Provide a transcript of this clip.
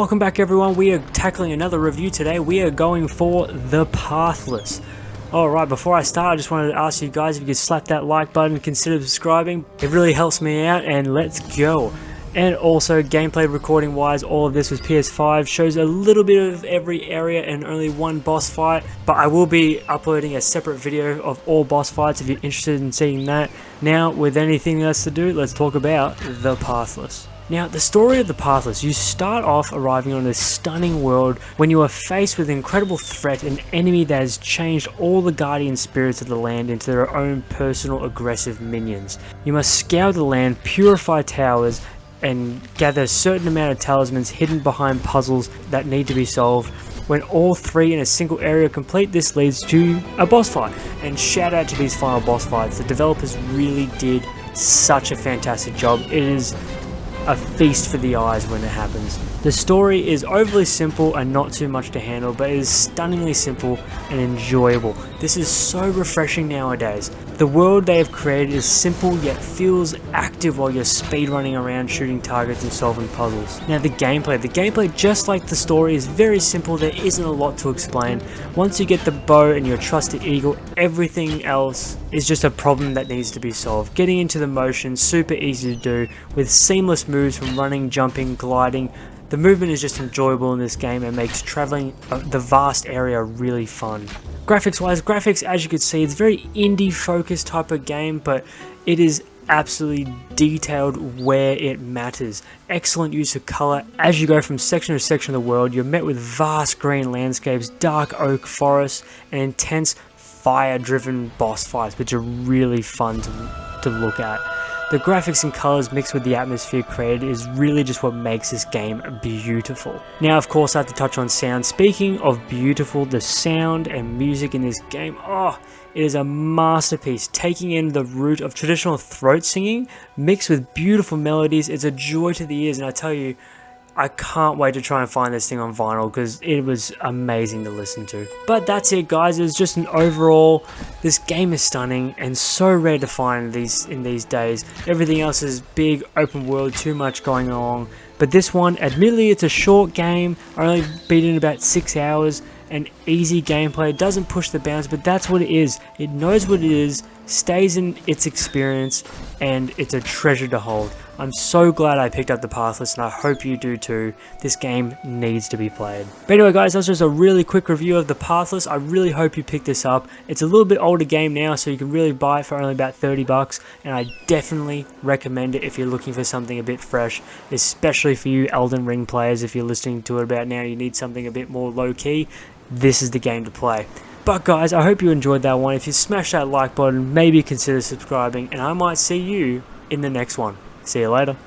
Welcome back everyone, we are tackling another review today. We are going for the Pathless. Alright, before I start, I just wanted to ask you guys if you could slap that like button, consider subscribing. It really helps me out, and let's go. And also, gameplay recording wise, all of this was PS5, shows a little bit of every area and only one boss fight, but I will be uploading a separate video of all boss fights if you're interested in seeing that. Now, with anything else to do, let's talk about the Pathless. Now, the story of the Pathless, you start off arriving on this stunning world when you are faced with an incredible threat, an enemy that has changed all the guardian spirits of the land into their own personal aggressive minions. You must scour the land, purify towers, and gather a certain amount of talismans hidden behind puzzles that need to be solved. When all three in a single area complete, this leads to a boss fight. And shout out to these final boss fights, the developers really did such a fantastic job. It is a feast for the eyes when it happens. The story is overly simple and not too much to handle, but it is stunningly simple and enjoyable. This is so refreshing nowadays. The world they have created is simple yet feels active while you're speedrunning around shooting targets and solving puzzles. Now the gameplay just like the story is very simple, there isn't a lot to explain. Once you get the bow and your trusted eagle, everything else is just a problem that needs to be solved. Getting into the motion, super easy to do, with seamless moves from running, jumping, gliding. The movement is just enjoyable in this game and makes traveling the vast area really fun. Graphics, as you can see, it's very indie focused type of game, but it is absolutely detailed where it matters. Excellent use of color. As you go from section to section of the world, you're met with vast green landscapes, dark oak forests, and intense fire driven boss fights, which are really fun to look at. The graphics and colors mixed with the atmosphere created is really just what makes this game beautiful. Now of course I have to touch on sound. Speaking of beautiful, the sound and music in this game, it is a masterpiece, taking in the root of traditional throat singing mixed with beautiful melodies. It's a joy to the ears, and I tell you, I can't wait to try and find this thing on vinyl because it was amazing to listen to. But that's it guys, it was just an overall, this game is stunning and so rare to find in these days. Everything else is big, open world, too much going on. But this one, admittedly it's a short game, I only beat it in about 6 hours, and easy gameplay, it doesn't push the bounds, but that's what it is. It knows what it is, stays in its experience, and it's a treasure to hold. I'm so glad I picked up the Pathless, and I hope you do too. This game needs to be played. But anyway guys, that's just a really quick review of the Pathless. I really hope you pick this up. It's a little bit older game now, so you can really buy it for only about 30 bucks, and I definitely recommend it if you're looking for something a bit fresh, especially for you Elden Ring players. If you're listening to it about now, you need something a bit more low-key, this is the game to play. But guys, I hope you enjoyed that one. If you smash that like button, maybe consider subscribing, and I might see you in the next one. See you later.